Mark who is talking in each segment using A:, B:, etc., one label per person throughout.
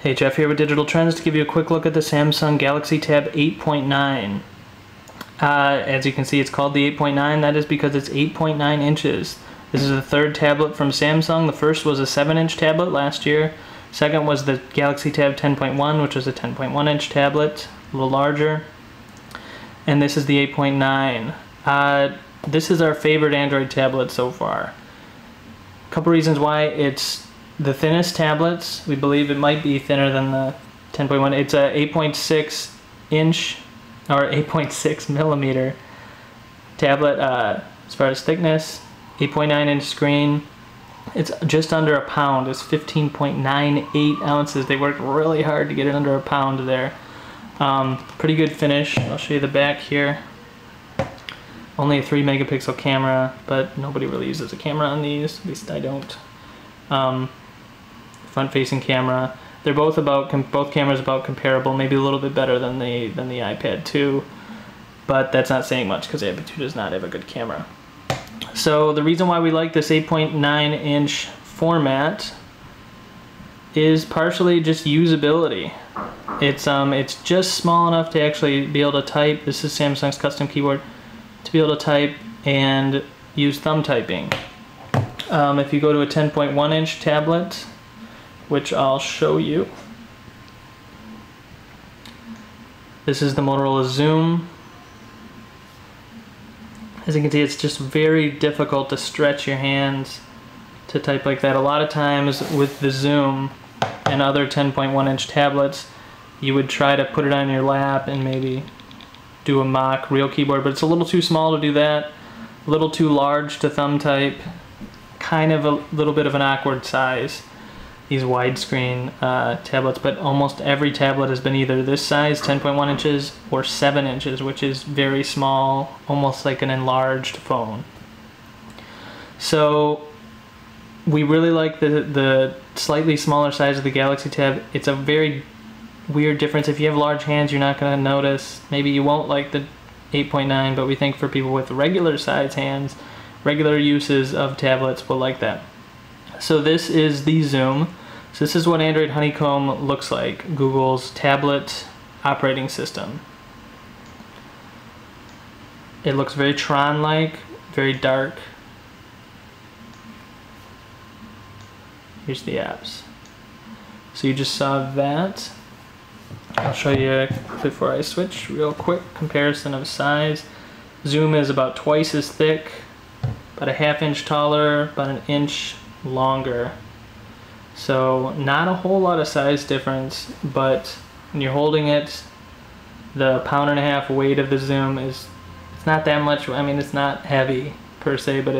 A: Hey, Jeff here with Digital Trends to give you a quick look at the Samsung Galaxy Tab 8.9. As you can see, it's called the 8.9. That is because it's 8.9 inches. This is the third tablet from Samsung. The first was a 7-inch tablet last year. Second was the Galaxy Tab 10.1, which was a 10.1-inch tablet, a little larger. And this is the 8.9. This is our favorite Android tablet so far. A couple reasons why. It's the thinnest tablets. We believe it might be thinner than the 10.1. It's a 8.6 inch or 8.6 millimeter tablet as far as thickness. 8.9 inch screen. It's just under a pound. It's 15.98 ounces. They worked really hard to get it under a pound there. Pretty good finish. I'll show you the back here. Only a 3 megapixel camera, but nobody really uses a camera on these. At least I don't. Front-facing camera. They're both cameras about comparable, maybe a little bit better than the iPad 2, but that's not saying much because the iPad 2 does not have a good camera. So the reason why we like this 8.9 inch format is partially just usability. It's just small enough to actually be able to type. This is Samsung's custom keyboard, to be able to type and use thumb typing. If you go to a 10.1 inch tablet, which I'll show you. This is the Motorola Zoom. As you can see, it's just very difficult to stretch your hands to type like that. A lot of times with the Zoom and other 10.1 inch tablets, you would try to put it on your lap and maybe do a mock real keyboard, but it's a little too small to do that, a little too large to thumb type, kind of a little bit of an awkward size, these widescreen tablets, but almost every tablet has been either this size, 10.1 inches, or 7 inches, which is very small, almost like an enlarged phone. So we really like the slightly smaller size of the Galaxy Tab. It's a very weird difference. If you have large hands, you're not going to notice. Maybe you won't like the 8.9, but we think for people with regular size hands, regular uses of tablets will like that. So this is the Zoom. So this is what Android Honeycomb looks like, Google's tablet operating system. It looks very Tron-like, very dark. Here's the apps. So you just saw that. I'll show you before I switch, real quick comparison of size. Zoom is about twice as thick, about a ½ inch taller, about an inch longer. So not a whole lot of size difference, but when you're holding it, the £1.5 weight of the Zoom it's not that much. I mean, it's not heavy per se, but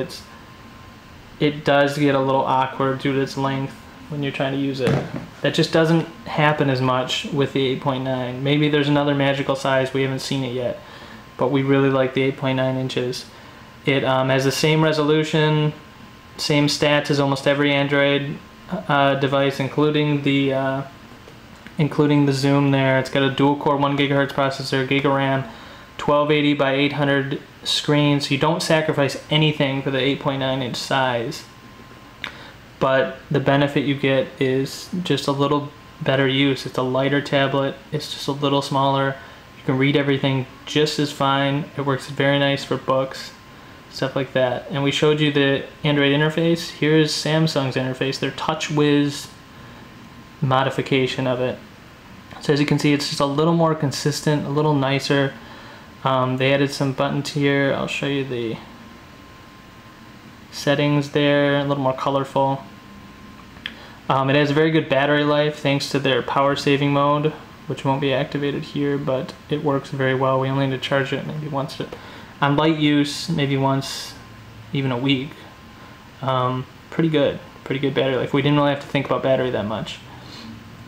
A: it does get a little awkward due to its length when you're trying to use it. That just doesn't happen as much with the 8.9. Maybe there's another magical size, we haven't seen it yet, but we really like the 8.9 inches. It has the same resolution, same stats as almost every Android device, including the Zoom there. It's got a dual-core 1 GHz processor, Gig of RAM, 1280 by 800 screen, so you don't sacrifice anything for the 8.9 inch size. But the benefit you get is just a little better use. It's a lighter tablet, it's just a little smaller. You can read everything just as fine. It works very nice for books, stuff like that. And we showed you the Android interface. Here's Samsung's interface, their TouchWiz modification of it. So as you can see, it's just a little more consistent, a little nicer. They added some buttons here. I'll show you the settings there, a little more colorful. It has a very good battery life thanks to their power saving mode, which won't be activated here, but it works very well. We only need to charge it maybe once on light use, maybe once even a week. Pretty good battery life. We didn't really have to think about battery that much.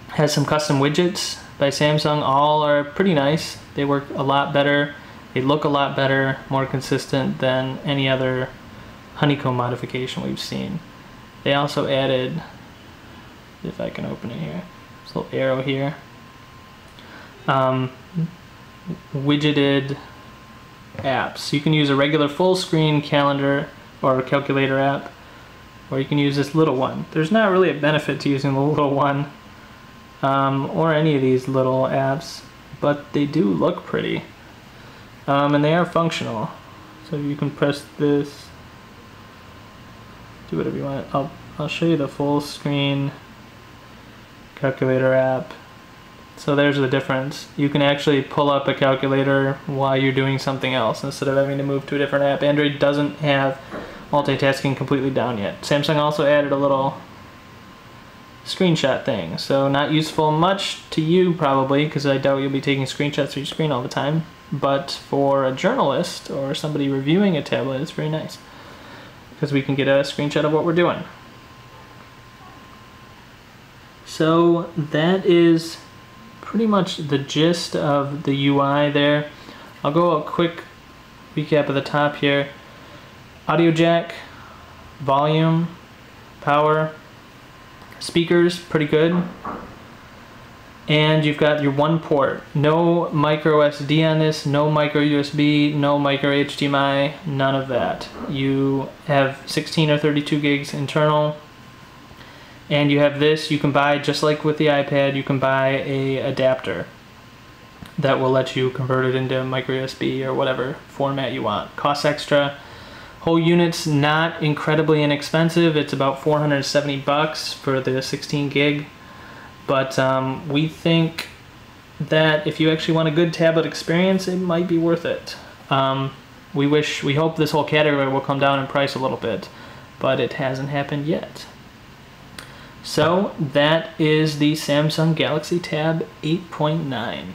A: Has some custom widgets by Samsung. All are pretty nice. They work a lot better. They look a lot better, more consistent than any other Honeycomb modification we've seen. They also added, if I can open it here, this little arrow here, widgeted apps. You can use a regular full screen calendar or calculator app, or you can use this little one. There's not really a benefit to using the little one. or any of these little apps, but they do look pretty, and they are functional. So you can press this, do whatever you want. I'll show you the full screen calculator app. So there's the difference. You can actually pull up a calculator while you're doing something else instead of having to move to a different app. Android doesn't have multitasking completely down yet. Samsung also added a little screenshot thing, so not useful much to you probably, because I doubt you'll be taking screenshots of your screen all the time, but for a journalist or somebody reviewing a tablet, it's very nice because we can get a screenshot of what we're doing. So that is pretty much the gist of the UI there. I'll go a quick recap at the top here. Audio jack, volume, power, speakers, pretty good. And you've got your one port. No micro SD on this, no micro USB, no micro HDMI, none of that. You have 16 or 32 gigs internal. And you have this, you can buy, just like with the iPad, you can buy a adapter that will let you convert it into micro USB or whatever format you want. Costs extra. Whole unit's not incredibly inexpensive. It's about 470 bucks for the 16 gig. But we think that if you actually want a good tablet experience, it might be worth it. We hope this whole category will come down in price a little bit, but it hasn't happened yet. So that is the Samsung Galaxy Tab 8.9.